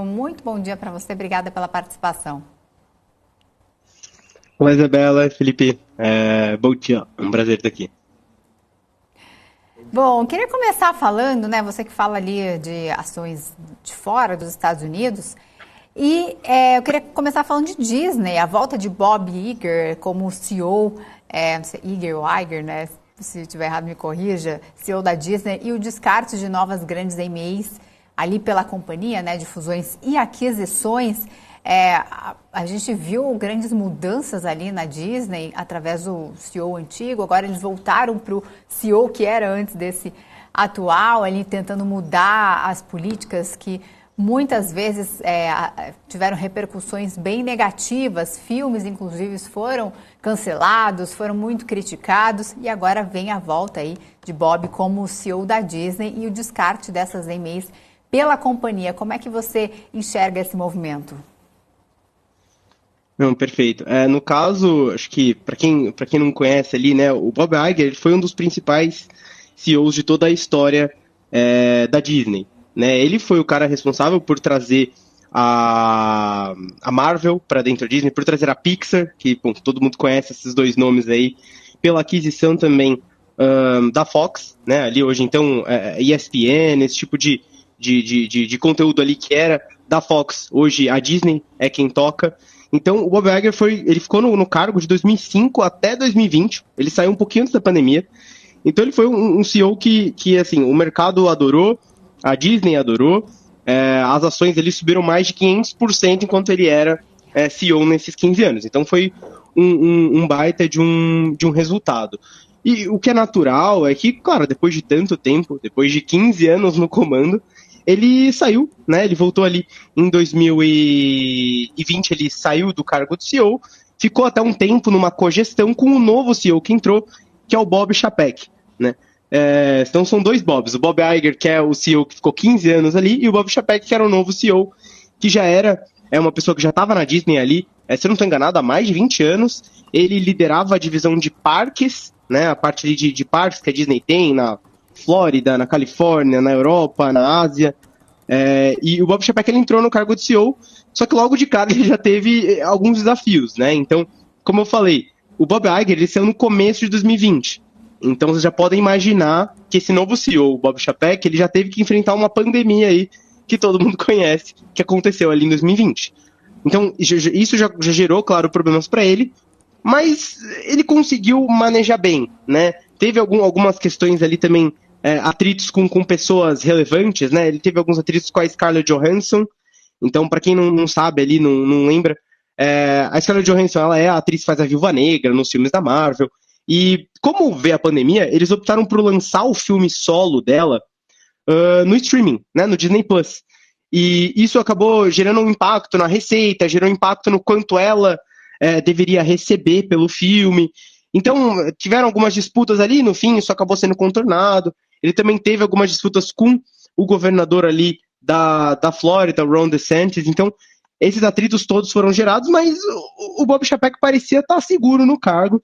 Muito bom dia para você, obrigada pela participação. Olá, Isabela, Felipe, bom dia, um prazer estar aqui. Bom, queria começar falando, né, você que fala ali de ações de fora dos Estados Unidos, eu queria começar falando de Disney, a volta de Bob Iger como CEO, não sei, Iger ou Iger, né, se estiver errado me corrija, CEO da Disney, e o descarte de novas grandes EMEIs ali pela companhia, né, de fusões e aquisições. A gente viu grandes mudanças ali na Disney através do CEO antigo, agora eles voltaram para o CEO que era antes desse atual, ali tentando mudar as políticas que muitas vezes tiveram repercussões bem negativas, filmes inclusive foram cancelados, foram muito criticados e agora vem a volta aí de Bob como CEO da Disney e o descarte dessas EMEIs pela companhia. Como é que você enxerga esse movimento? Não, perfeito. No caso, acho que para quem não conhece ali, né, o Bob Iger ele foi um dos principais CEOs de toda a história da Disney, né? Ele foi o cara responsável por trazer a Marvel para dentro da Disney, por trazer a Pixar, que bom, todo mundo conhece esses dois nomes aí, pela aquisição também da Fox, né? Ali hoje então ESPN, esse tipo de conteúdo ali que era da Fox, hoje a Disney é quem toca. Então, o Bob Iger ele ficou no cargo de 2005 até 2020. Ele saiu um pouquinho antes da pandemia. Então, ele foi um CEO que, assim, o mercado adorou, a Disney adorou. As ações ele subiram mais de 500% enquanto ele era CEO nesses 15 anos. Então, foi um baita de um resultado. E o que é natural é que, claro, depois de tanto tempo, depois de 15 anos no comando, ele saiu, né? Ele voltou ali em 2020, ele saiu do cargo de CEO, ficou até um tempo numa cogestão com o novo CEO que entrou, que é o Bob Chapek, né? Então são dois Bobs, o Bob Iger, que é o CEO que ficou 15 anos ali, e o Bob Chapek, que era o novo CEO, que já era uma pessoa que já estava na Disney ali, se eu não estou enganado, há mais de 20 anos. Ele liderava a divisão de parques, né? A parte de parques que a Disney tem na Flórida, na Califórnia, na Europa, na Ásia. E o Bob Chapek ele entrou no cargo de CEO, só que logo de cara ele já teve alguns desafios, né? Então, como eu falei, o Bob Iger ele saiu no começo de 2020. Então vocês já podem imaginar que esse novo CEO, o Bob Chapek, ele já teve que enfrentar uma pandemia aí que todo mundo conhece, que aconteceu ali em 2020. Então isso já gerou, claro, problemas para ele, mas ele conseguiu manejar bem, né? Teve algumas questões ali também, atritos com pessoas relevantes, né? Ele teve alguns atritos com a Scarlett Johansson. Então, para quem não sabe ali, não lembra, a Scarlett Johansson ela é a atriz que faz a Viúva Negra nos filmes da Marvel. E como veio a pandemia, eles optaram por lançar o filme solo dela no streaming, né? No Disney Plus. E isso acabou gerando um impacto na receita, gerou um impacto no quanto ela deveria receber pelo filme. Então, tiveram algumas disputas ali, no fim, isso acabou sendo contornado. Ele também teve algumas disputas com o governador ali da Flórida, Ron DeSantis. Então, esses atritos todos foram gerados, mas o Bob Chapek parecia estar seguro no cargo.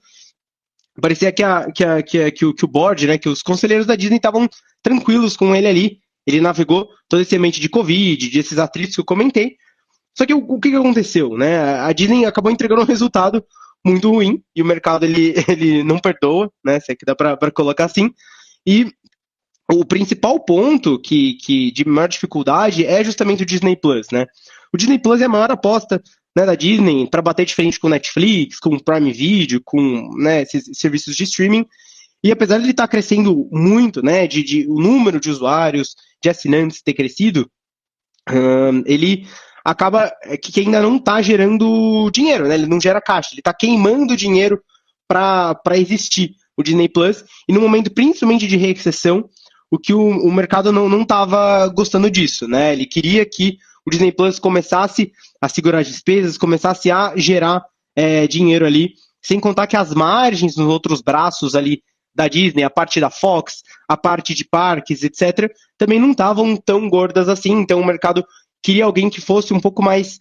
Parecia que o board, né, que os conselheiros da Disney estavam tranquilos com ele ali. Ele navegou todo esse ambiente de Covid, desses atritos que eu comentei. Só que o que aconteceu, né? A Disney acabou entregando um resultado muito ruim e o mercado ele não perdoa, né? Se é que dá para colocar assim. E o principal ponto que de maior dificuldade é justamente o Disney Plus, né? O Disney Plus é a maior aposta, né, da Disney para bater de frente com o Netflix, com o Prime Video, com, né, esses serviços de streaming. E apesar de ele estar crescendo muito, né, o número de usuários, de assinantes ter crescido, ele acaba que ainda não está gerando dinheiro, né? Ele não gera caixa, ele está queimando dinheiro para existir o Disney Plus. E no momento principalmente de recessão, o que o mercado não estava gostando disso, né? Ele queria que o Disney Plus começasse a segurar as despesas, começasse a gerar dinheiro ali, sem contar que as margens nos outros braços ali da Disney, a parte da Fox, a parte de parques, etc., também não estavam tão gordas assim. Então o mercado queria alguém que fosse um pouco mais,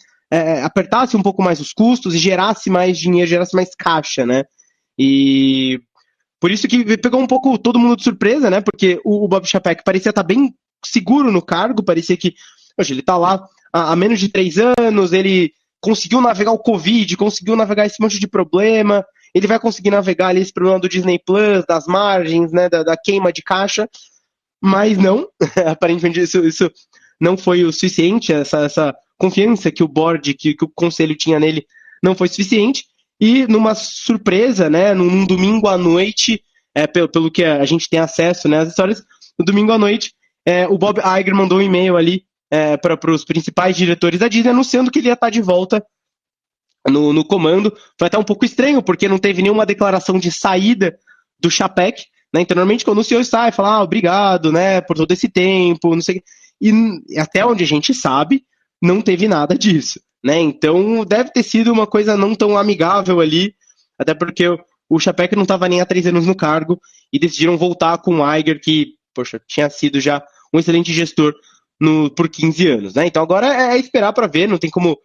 apertasse um pouco mais os custos e gerasse mais dinheiro, gerasse mais caixa, né? E por isso que pegou um pouco todo mundo de surpresa, né? Porque o Bob Chapek parecia estar bem seguro no cargo, parecia que, hoje ele está lá há menos de 3 anos, ele conseguiu navegar o Covid, conseguiu navegar esse monte de problema, ele vai conseguir navegar ali esse problema do Disney Plus, das margens, né, da queima de caixa, mas não, aparentemente isso não foi o suficiente, essa confiança que o board, que o conselho tinha nele não foi suficiente, e numa surpresa, né, num domingo à noite, pelo que a gente tem acesso, né, às histórias, no domingo à noite, o Bob Iger mandou um e-mail ali para os principais diretores da Disney anunciando que ele ia estar de volta no comando. Foi até um pouco estranho, porque não teve nenhuma declaração de saída do Chapek, né? Então, normalmente, quando o CEO sai, fala, obrigado, né, por todo esse tempo, não sei o quê. E até onde a gente sabe, não teve nada disso, né? Então, deve ter sido uma coisa não tão amigável ali, até porque o Chapek não estava nem há 3 anos no cargo, e decidiram voltar com o Iger, que, poxa, tinha sido já um excelente gestor por 15 anos, né? Então, agora é esperar para ver, não tem como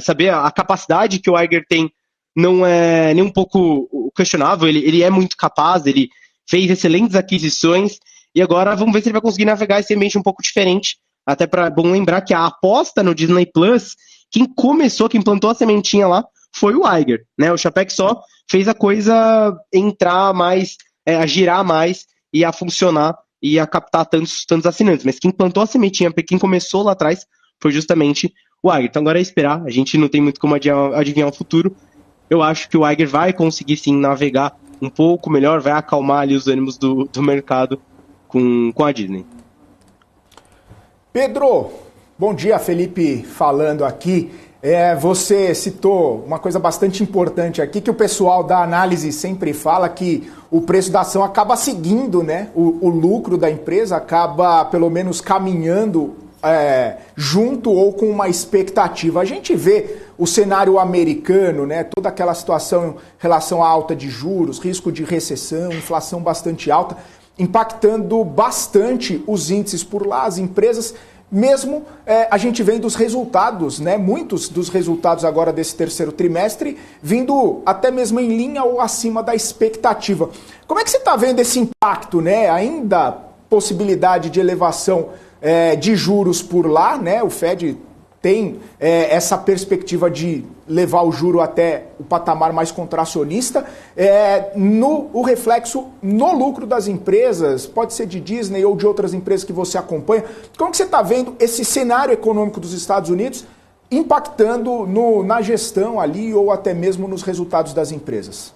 saber a capacidade que o Iger tem, não é nem um pouco questionável, ele é muito capaz, ele fez excelentes aquisições, e agora vamos ver se ele vai conseguir navegar esse ambiente um pouco diferente, até bom lembrar que a aposta no Disney Plus, quem plantou a sementinha lá, foi o Iger, né? O Chapek só fez a coisa entrar mais, a girar mais, e a funcionar, e a captar tantos assinantes, mas quem plantou a sementinha, quem começou lá atrás, foi justamente o Iger. Então agora é esperar, a gente não tem muito como adivinhar o futuro. Eu acho que o Iger vai conseguir sim navegar um pouco melhor, vai acalmar ali os ânimos do mercado com a Disney. Pedro, bom dia, Felipe falando aqui. Você citou uma coisa bastante importante aqui, que o pessoal da análise sempre fala, que o preço da ação acaba seguindo, né? O lucro da empresa acaba pelo menos caminhando junto ou com uma expectativa. A gente vê o cenário americano, né, toda aquela situação em relação à alta de juros, risco de recessão, inflação bastante alta, impactando bastante os índices por lá, as empresas. Mesmo a gente vendo os resultados, né, muitos dos resultados agora desse terceiro trimestre vindo até mesmo em linha ou acima da expectativa. Como é que você está vendo esse impacto, né? Ainda possibilidade de elevação de juros por lá, né? O Fed tem essa perspectiva de levar o juro até o patamar mais contracionista. O reflexo no lucro das empresas, pode ser de Disney ou de outras empresas que você acompanha. Como que você está vendo esse cenário econômico dos Estados Unidos impactando na gestão ali ou até mesmo nos resultados das empresas?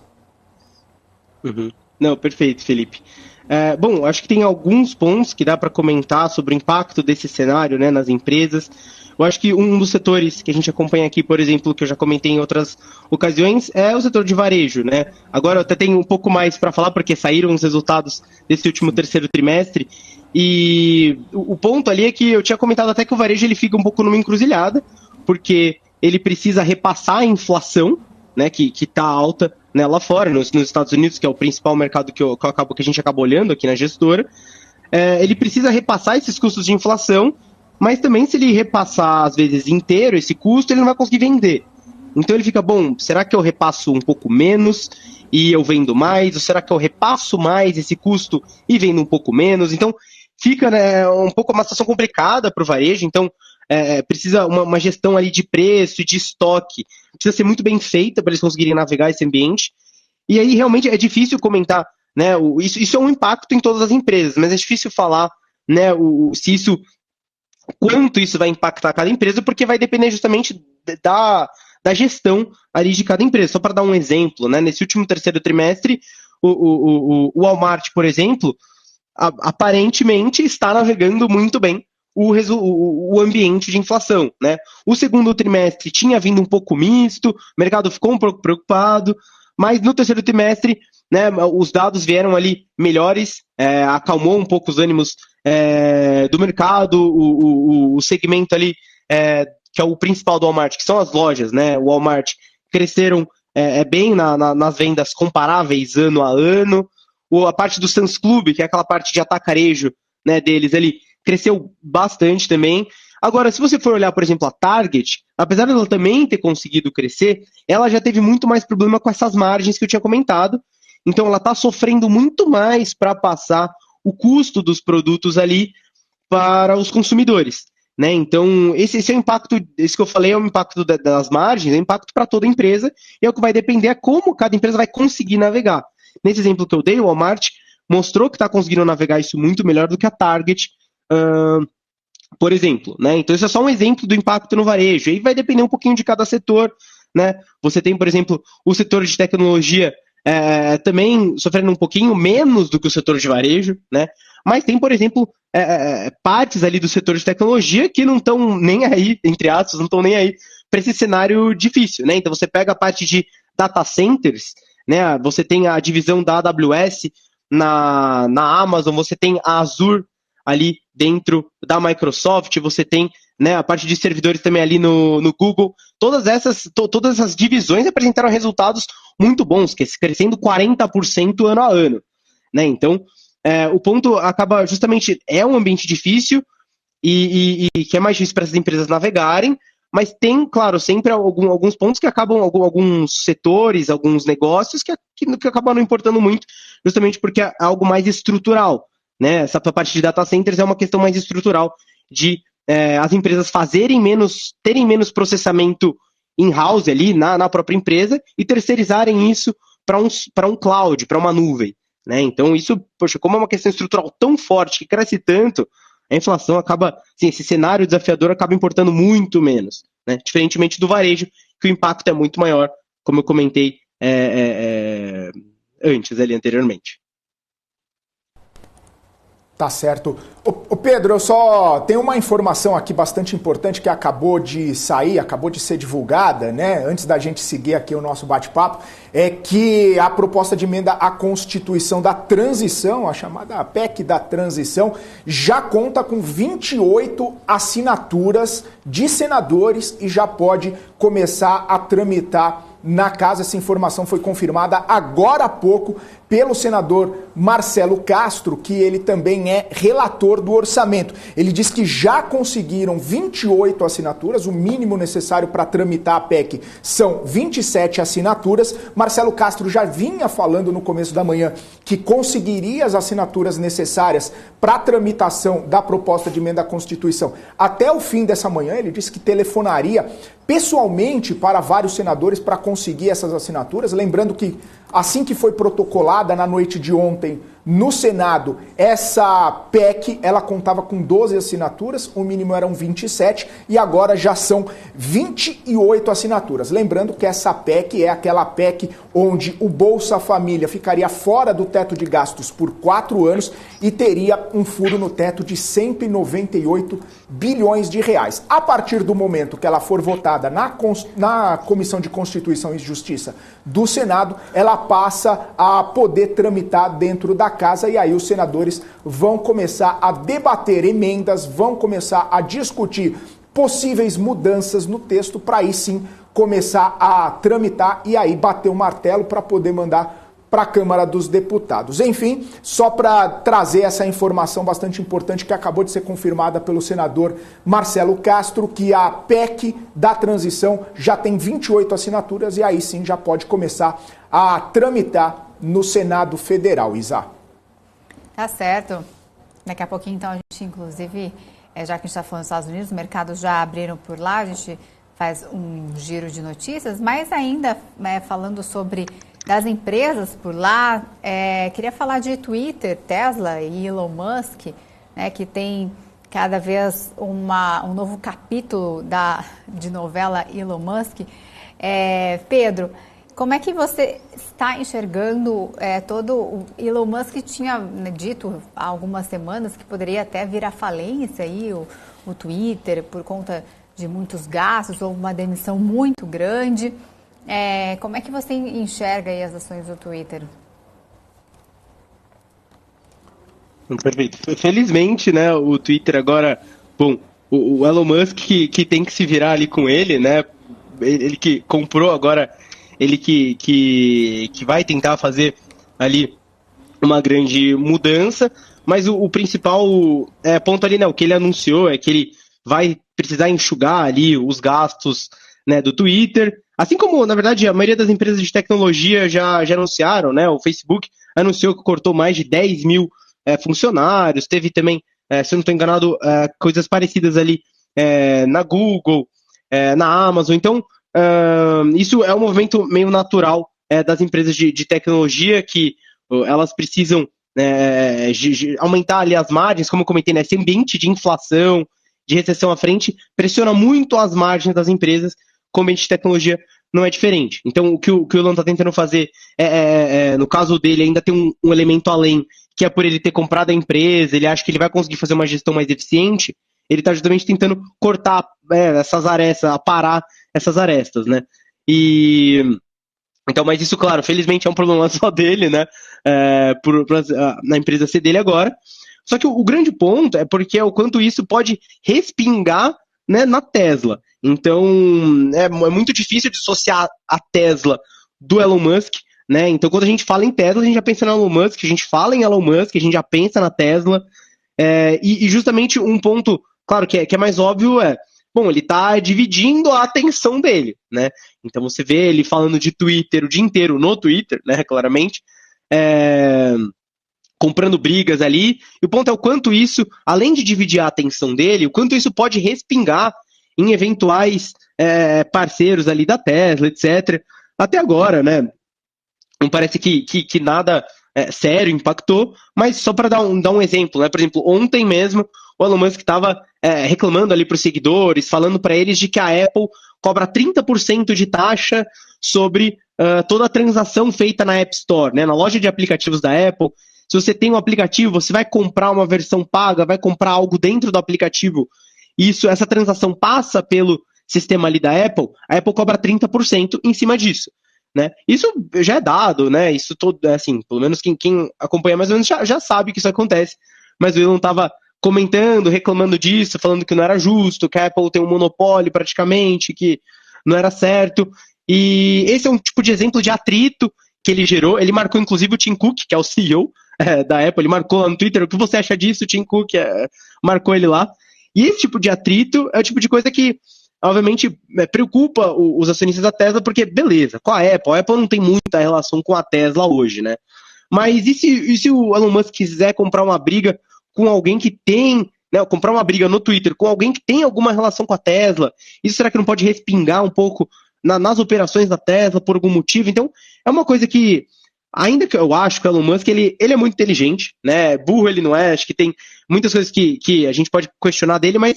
Uhum. Não, perfeito, Felipe. Bom, acho que tem alguns pontos que dá para comentar sobre o impacto desse cenário, né, nas empresas. Eu acho que um dos setores que a gente acompanha aqui, por exemplo, que eu já comentei em outras ocasiões, é o setor de varejo, né? Agora eu até tenho um pouco mais para falar, porque saíram os resultados desse último terceiro trimestre, e o ponto ali é que eu tinha comentado até que o varejo ele fica um pouco numa encruzilhada, porque ele precisa repassar a inflação, né, que está alta, né, lá fora, nos Estados Unidos, que é o principal mercado que a gente acaba olhando aqui na gestora. Ele precisa repassar esses custos de inflação, mas também se ele repassar, às vezes, inteiro esse custo, ele não vai conseguir vender. Então ele fica, bom, será que eu repasso um pouco menos e eu vendo mais? Ou será que eu repasso mais esse custo e vendo um pouco menos? Então fica, né, um pouco uma situação complicada para o varejo. Então precisa uma gestão ali de preço e de estoque. Precisa ser muito bem feita para eles conseguirem navegar esse ambiente. E aí realmente é difícil comentar, né, isso é um impacto em todas as empresas, mas é difícil falar, né, quanto isso vai impactar cada empresa, porque vai depender justamente da gestão ali de cada empresa. Só para dar um exemplo, né, nesse último terceiro trimestre, o Walmart, por exemplo, aparentemente está navegando muito bem o ambiente de inflação, né? O segundo trimestre tinha vindo um pouco misto, o mercado ficou um pouco preocupado, mas no terceiro trimestre, né, os dados vieram ali melhores, acalmou um pouco os ânimos do mercado, o segmento ali, que é o principal do Walmart, que são as lojas, né? O Walmart cresceram bem nas vendas comparáveis ano a ano. A parte do Sam's Club, que é aquela parte de atacarejo, né, deles ali, cresceu bastante também. Agora, se você for olhar, por exemplo, a Target, apesar dela também ter conseguido crescer, ela já teve muito mais problema com essas margens que eu tinha comentado. Então, ela está sofrendo muito mais para passar o custo dos produtos ali para os consumidores. né? Então, esse é o impacto, esse que eu falei é o impacto das margens, é o impacto para toda empresa, e é o que vai depender é como cada empresa vai conseguir navegar. Nesse exemplo que eu dei, o Walmart mostrou que está conseguindo navegar isso muito melhor do que a Target, por exemplo, né? Então, isso é só um exemplo do impacto no varejo. Aí vai depender um pouquinho de cada setor, né? Você tem, por exemplo, o setor de tecnologia também sofrendo um pouquinho menos do que o setor de varejo, né? Mas tem, por exemplo, partes ali do setor de tecnologia que não estão nem aí, entre aspas, não estão nem aí para esse cenário difícil, né? Então você pega a parte de data centers, né? Você tem a divisão da AWS na Amazon, você tem a Azure ali dentro da Microsoft, você tem, né, a parte de servidores também ali no Google. Todas essas divisões apresentaram resultados muito bons, crescendo 40% ano a ano, né? Então, o ponto acaba justamente, é um ambiente difícil e que é mais difícil para essas empresas navegarem, mas tem, claro, sempre alguns pontos que acabam, alguns setores, alguns negócios que acabam não importando muito, justamente porque é algo mais estrutural, né? Essa parte de data centers é uma questão mais estrutural de as empresas terem menos processamento in-house ali na própria empresa e terceirizarem isso para um cloud, para uma nuvem, né? Então isso, poxa, como é uma questão estrutural tão forte, que cresce tanto, a inflação acaba, assim, esse cenário desafiador acaba importando muito menos, né? Diferentemente do varejo, que o impacto é muito maior, como eu comentei antes ali anteriormente. Tá certo. Ô Pedro, eu só tenho uma informação aqui bastante importante que acabou de sair, acabou de ser divulgada, né? Antes da gente seguir aqui o nosso bate-papo, é que a proposta de emenda à Constituição da Transição, a chamada PEC da Transição, já conta com 28 assinaturas de senadores e já pode começar a tramitar na casa. Essa informação foi confirmada agora há pouco pelo senador Marcelo Castro, que ele também é relator do orçamento. Ele diz que já conseguiram 28 assinaturas, o mínimo necessário para tramitar a PEC são 27 assinaturas. Marcelo Castro já vinha falando no começo da manhã que conseguiria as assinaturas necessárias para a tramitação da proposta de emenda à Constituição até o fim dessa manhã. Ele disse que telefonaria pessoalmente para vários senadores para conseguir essas assinaturas. Lembrando que assim que foi protocolada na noite de ontem no Senado, essa PEC, ela contava com 12 assinaturas, o mínimo eram 27 e agora já são 28 assinaturas. Lembrando que essa PEC é aquela PEC onde o Bolsa Família ficaria fora do teto de gastos por 4 anos e teria um furo no teto de 198 bilhões de reais. A partir do momento que ela for votada na Comissão de Constituição e Justiça do Senado, ela passa a poder tramitar dentro da casa e aí os senadores vão começar a debater emendas, vão começar a discutir possíveis mudanças no texto para aí sim começar a tramitar e aí bater o martelo para poder mandar para a Câmara dos Deputados. Enfim, só para trazer essa informação bastante importante que acabou de ser confirmada pelo senador Marcelo Castro, que a PEC da transição já tem 28 assinaturas e aí sim já pode começar a tramitar no Senado Federal, Isa. Tá certo. Daqui a pouquinho, então, a gente, inclusive, já que a gente está falando dos Estados Unidos, os mercados já abriram por lá, a gente faz um giro de notícias, mas ainda falando sobre das empresas por lá, queria falar de Twitter, Tesla e Elon Musk, né, que tem cada vez um novo capítulo de novela Elon Musk. Pedro, como é que você está enxergando todo o Elon Musk tinha dito há algumas semanas que poderia até vir à falência aí, o Twitter, por conta de muitos gastos ou uma demissão muito grande. Como é que você enxerga aí as ações do Twitter? Perfeito. Felizmente, né, o Twitter agora, bom, o Elon Musk que tem que se virar ali com ele, né, ele que comprou agora, ele que vai tentar fazer ali uma grande mudança, mas o principal ponto ali, né, o que ele anunciou é que ele vai precisar enxugar ali os gastos, né, do Twitter, assim como, na verdade, a maioria das empresas de tecnologia já anunciaram, né, o Facebook anunciou que cortou mais de 10 mil funcionários, teve também, se eu não estou enganado, coisas parecidas ali na Google, na Amazon. Então, isso é um movimento meio natural das empresas de tecnologia, que elas precisam aumentar ali as margens, como eu comentei, né, esse ambiente de inflação, de recessão à frente, pressiona muito as margens das empresas, como o ambiente de tecnologia não é diferente. Então, o que o Elon está tentando fazer, no caso dele, ainda tem um elemento além, que é por ele ter comprado a empresa, ele acha que ele vai conseguir fazer uma gestão mais eficiente, ele está justamente tentando cortar essas arestas, aparar essas arestas, né? Então, mas isso, claro, felizmente é um problema só dele, né? Na empresa ser dele agora. Só que o grande ponto é porque o quanto isso pode respingar, né, na Tesla. Então, é muito difícil dissociar a Tesla do Elon Musk, né? Então, quando a gente fala em Tesla, a gente já pensa no Elon Musk, a gente fala em Elon Musk, a gente já pensa na Tesla. E justamente um ponto, claro, que é mais óbvio bom, ele está dividindo a atenção dele, né? Então você vê ele falando de Twitter o dia inteiro no Twitter, né, claramente, comprando brigas ali, e o ponto é o quanto isso, além de dividir a atenção dele, o quanto isso pode respingar em eventuais parceiros ali da Tesla, etc. Até agora, né, não parece que nada sério impactou, mas só para dar um exemplo, né, por exemplo, ontem mesmo o Elon Musk estava reclamando ali para os seguidores, falando para eles de que a Apple cobra 30% de taxa sobre toda a transação feita na App Store, né, na loja de aplicativos da Apple. Se você tem um aplicativo, você vai comprar uma versão paga, vai comprar algo dentro do aplicativo, essa transação passa pelo sistema ali da Apple, a Apple cobra 30% em cima disso, né? Isso já é dado, né? Isso todo, assim, pelo menos quem acompanha mais ou menos já sabe que isso acontece, mas o Elon estava comentando, reclamando disso, falando que não era justo, que a Apple tem um monopólio praticamente, que não era certo, e esse é um tipo de exemplo de atrito que ele gerou. Ele marcou inclusive o Tim Cook, que é o CEO da Apple, ele marcou lá no Twitter: o que você acha disso, Tim Cook? Marcou ele lá. E esse tipo de atrito é o tipo de coisa que, obviamente, preocupa os acionistas da Tesla, porque, beleza, com a Apple não tem muita relação com a Tesla hoje, né? Mas e se o Elon Musk quiser comprar uma briga com alguém que tem, né, comprar uma briga no Twitter com alguém que tem alguma relação com a Tesla? Isso será que não pode respingar um pouco nas operações da Tesla por algum motivo? Então, é uma coisa que, ainda que eu acho que o Elon Musk, ele é muito inteligente, né? Burro ele não é, acho que tem muitas coisas que a gente pode questionar dele, mas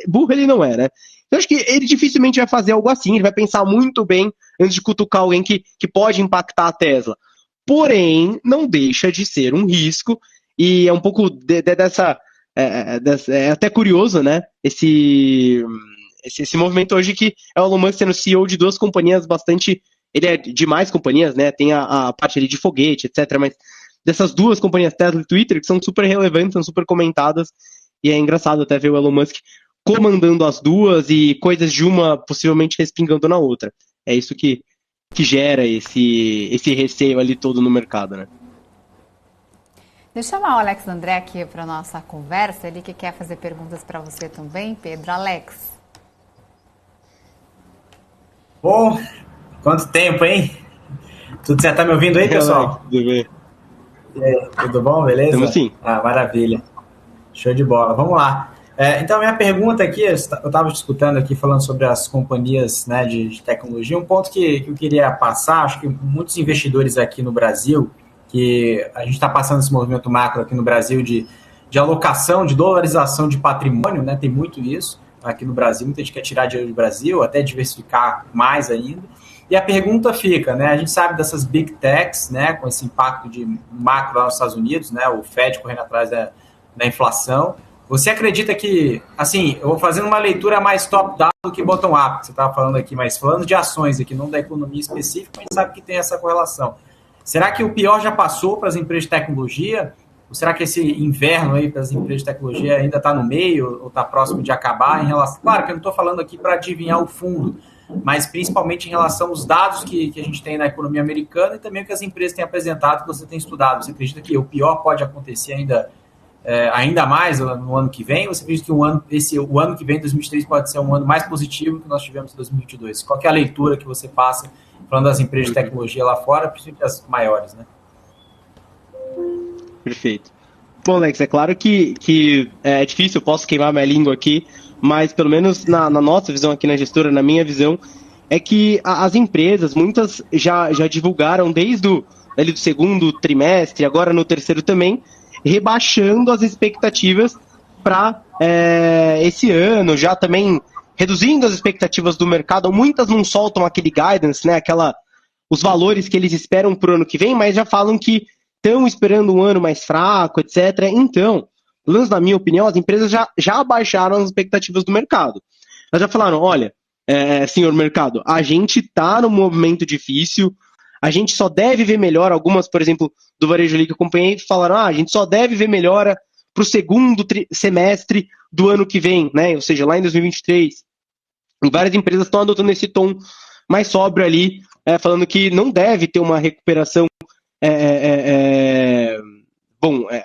burro ele não é, né? Então, acho que ele dificilmente vai fazer algo assim, ele vai pensar muito bem antes de cutucar alguém que pode impactar a Tesla. Porém, não deixa de ser um risco, e é um pouco dessa... É até curioso, né? Esse movimento hoje, que é o Elon Musk sendo CEO de duas companhias bastante... Ele é de mais companhias, né? Tem a parte ali de foguete, etc. Mas dessas duas companhias, Tesla e Twitter, que são super relevantes, são super comentadas, e é engraçado até ver o Elon Musk comandando as duas e coisas de uma possivelmente respingando na outra. É isso que gera esse receio ali todo no mercado, né? Deixa eu chamar o Alex André aqui para nossa conversa, ele que quer fazer perguntas para você também, Pedro. Alex. Bom, quanto tempo, hein? Tudo certo? Tá me ouvindo aí, pessoal? Tudo bem. E aí, tudo bom? Beleza? Estamos sim. Maravilha. Show de bola. Vamos lá. Então, minha pergunta aqui, eu estava escutando aqui, falando sobre as companhias, né, de tecnologia. Um ponto que eu queria passar, acho que muitos investidores aqui no Brasil, que a gente está passando esse movimento macro aqui no Brasil de alocação, de dolarização de patrimônio, né? Tem muito isso aqui no Brasil. Muita gente quer tirar dinheiro do Brasil, até diversificar mais ainda. E a pergunta fica, né? A gente sabe dessas big techs, né? Com esse impacto de macro lá nos Estados Unidos, né? O Fed correndo atrás da inflação. Você acredita que, assim, eu vou fazendo uma leitura mais top-down do que bottom-up, que você estava falando aqui, mas falando de ações aqui, não da economia específica, a gente sabe que tem essa correlação. Será que o pior já passou para as empresas de tecnologia? Ou será que esse inverno aí para as empresas de tecnologia ainda está no meio ou está próximo de acabar? Em relação... Claro que eu não estou falando aqui para adivinhar o fundo, mas principalmente em relação aos dados que a gente tem na economia americana e também o que as empresas têm apresentado, que você tem estudado. Você acredita que o pior pode acontecer ainda mais no ano que vem? Ou você acredita que o ano que vem, 2023, pode ser um ano mais positivo que nós tivemos em 2022? Qual que é a leitura que você passa falando das empresas de tecnologia lá fora, principalmente as maiores, né? Perfeito. Bom, Alex, é claro que é difícil, eu posso queimar minha língua aqui, mas pelo menos na nossa visão aqui na gestora, na minha visão, é que as empresas, muitas já divulgaram desde ali do segundo trimestre, agora no terceiro também, rebaixando as expectativas para esse ano, já também reduzindo as expectativas do mercado. Muitas não soltam aquele guidance, né, os valores que eles esperam para o ano que vem, mas já falam que estão esperando um ano mais fraco, etc. Então, pelo menos na minha opinião, as empresas já abaixaram as expectativas do mercado. Elas já falaram, olha, senhor mercado, a gente está num movimento difícil, a gente só deve ver melhora. Algumas, por exemplo, do varejo ali que eu acompanhei, falaram, a gente só deve ver melhora para o segundo semestre do ano que vem, né? Ou seja, lá em 2023. E várias empresas estão adotando esse tom mais sóbrio ali, falando que não deve ter uma recuperação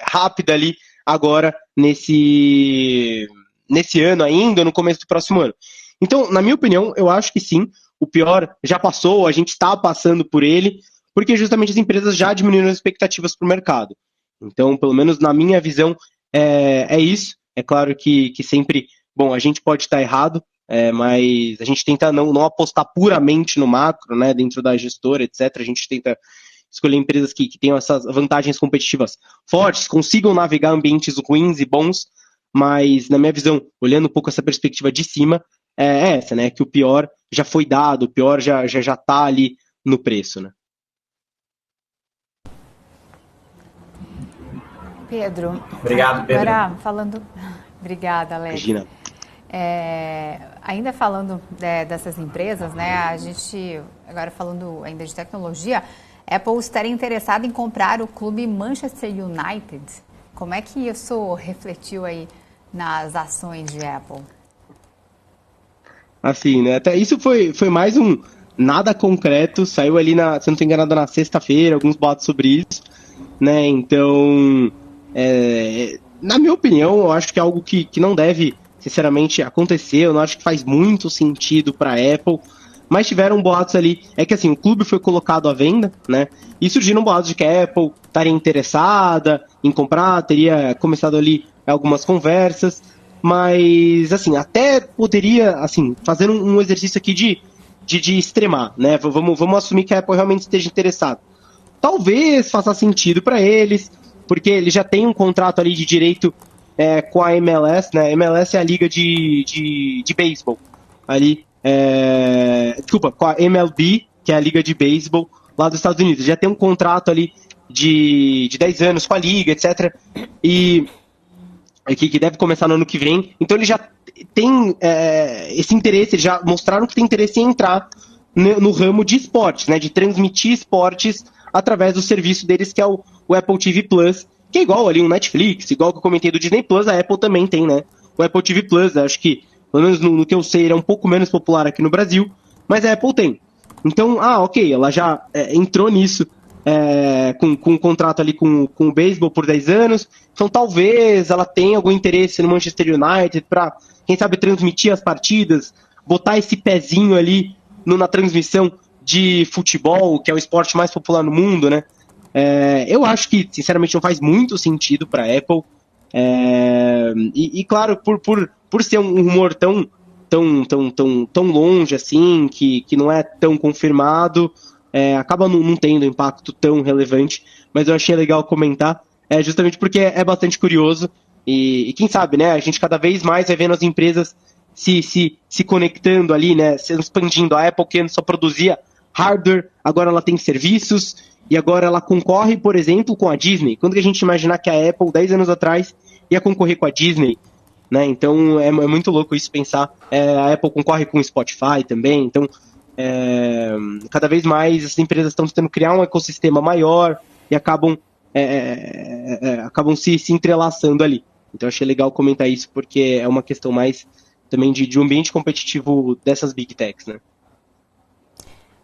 rápida ali agora nesse ano ainda, no começo do próximo ano. Então, na minha opinião, eu acho que sim, o pior já passou, a gente está passando por ele, porque justamente as empresas já diminuíram as expectativas para o mercado. Então, pelo menos na minha visão, é isso. É claro que sempre, bom, a gente pode estar errado, mas a gente tenta não apostar puramente no macro, né, dentro da gestora, etc. A gente tenta escolher empresas que tenham essas vantagens competitivas fortes, consigam navegar ambientes ruins e bons, mas na minha visão, olhando um pouco essa perspectiva de cima, é essa, né, que o pior já foi dado, o pior já está ali no preço, né. Pedro. Obrigado, Pedro. Agora, falando... Obrigada, Alex. Imagina. Ainda falando dessas empresas, né, a gente, agora falando ainda de tecnologia, Apple estaria interessada em comprar o clube Manchester United. Como é que isso refletiu aí nas ações de Apple? Assim, né? Até isso foi mais um nada concreto, saiu ali se eu não estou enganado, na sexta-feira, alguns boatos sobre isso, né? Então, na minha opinião, eu acho que é algo que não deve, sinceramente, acontecer. Eu não acho que faz muito sentido para a Apple, mas tiveram boatos ali. É que assim, o clube foi colocado à venda, né? E surgiram boatos de que a Apple estaria interessada em comprar, teria começado ali algumas conversas, mas assim, até poderia, assim, fazer um exercício aqui de extremar, né? Vamos assumir que a Apple realmente esteja interessada. Talvez faça sentido para eles, porque eles já têm um contrato ali de direito com a MLS, né? A MLS é a liga de beisebol ali. Desculpa, com a MLB, que é a liga de beisebol lá dos Estados Unidos. Já tem um contrato ali de 10 anos com a liga, etc. E que deve começar no ano que vem. Então eles já têm esse interesse, eles já mostraram que tem interesse em entrar no ramo de esportes, né? De transmitir esportes através do serviço deles, que é o Apple TV Plus, que é igual ali um Netflix, igual que eu comentei do Disney Plus, a Apple também tem, né? O Apple TV Plus, acho que, pelo menos no que eu sei, ele é um pouco menos popular aqui no Brasil, mas a Apple tem. Então, ok, ela já entrou nisso com um contrato ali com o beisebol por 10 anos, então talvez ela tenha algum interesse no Manchester United para, quem sabe, transmitir as partidas, botar esse pezinho ali na transmissão de futebol, que é o esporte mais popular no mundo, né? Eu acho que, sinceramente, não faz muito sentido para a Apple. E claro, por ser um rumor tão longe assim, que não é tão confirmado, acaba não tendo impacto tão relevante, mas eu achei legal comentar, justamente porque é bastante curioso, e quem sabe, né, a gente cada vez mais vai vendo as empresas se conectando ali, né, se expandindo. A Apple, que só produzia hardware, agora ela tem serviços, e agora ela concorre, por exemplo, com a Disney. Quando que a gente imaginar que a Apple, 10 anos atrás, ia concorrer com a Disney, né? Então é muito louco isso pensar. A Apple concorre com o Spotify também, então cada vez mais as empresas estão tentando criar um ecossistema maior e acabam se entrelaçando ali. Então eu achei legal comentar isso, porque é uma questão mais também de um ambiente competitivo dessas Big Techs, né?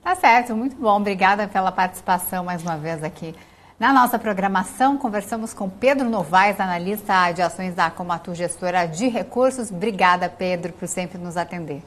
Tá certo, muito bom. Obrigada pela participação mais uma vez aqui na nossa programação. Conversamos com Pedro Novaes, analista de ações da Comatur Gestora de Recursos. Obrigada, Pedro, por sempre nos atender.